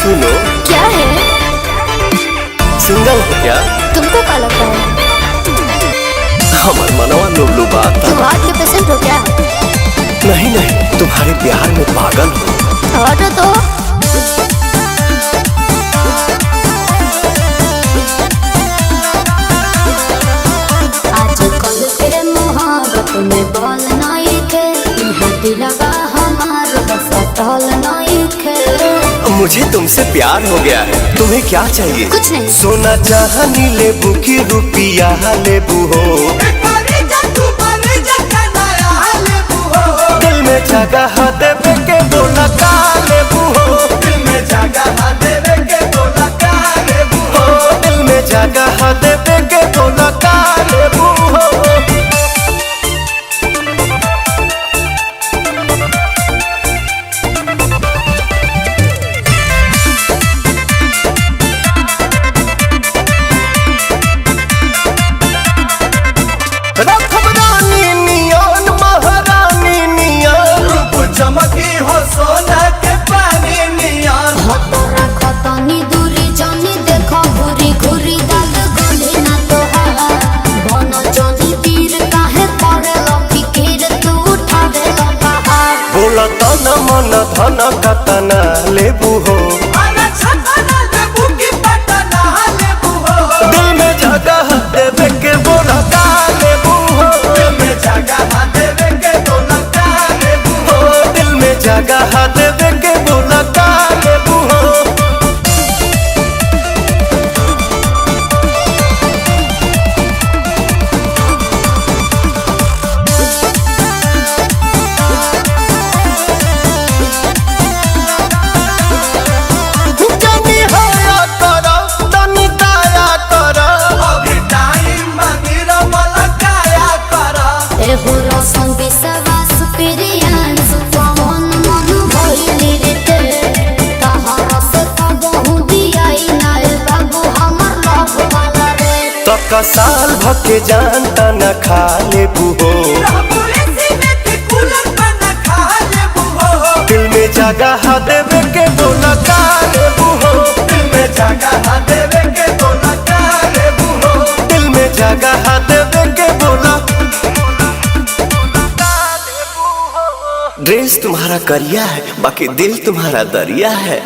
सुनो। क्या है? सिंगल हो क्या? तुमको क्या लगता है? हमार मनवा लुबलु बात। तुम हार्ट के पेशेंट हो क्या? नहीं नहीं, तुम्हारे प्यार में पागल हो। हटो तो। आजकल के मोहब्बत में बोल नहीं के, दिलवा हमार बस टल नहीं के। मुझे तुमसे प्यार हो गया है, तुम्हें क्या चाहिए? कुछ नहीं। सोना चाहनी लेबू की रुपिया लेबू हो, दिल में जगह देवे के बोला का लेबू हो, दिल में जगह देवे के बोला का लेबू हो, दिल में जगह देवे के बोला का लेबू हो। चमकी हो सोना के पानी नियन। खतनी दूरी जानी देखो घुरी घुरी दाल गोली ना तो बन जानी तीर काहे पड़े फिकीर तू उठावे पहाड़। बोला तन मन धन कतना लेबू हो, अरे छतना लेबू की पटना लेबू हो, दिल में जगह देवे के बोला का लेबू हो, दिल में जगह देवे के बोला का लेबू हो, दिल में जगह देवे के बोला का लेबू हो। अभी टाइम मंदिर मलकाया करा। एहो रसम विश्वास प्रियान सुपवन मन भइली रे तहरा से बहु दियाई नाल बाबू हमर लव वाला रे। तक साल भके जानता न खा लेबू हो, दिल में जगह देवे के बोला का लेबू हो, दिल में जगह देवे के बोला का लेबू हो, दिल में जगह देवे के बोला। ड्रेस तुम्हारा करिया है, बाकी दिल तुम्हारा दरिया है।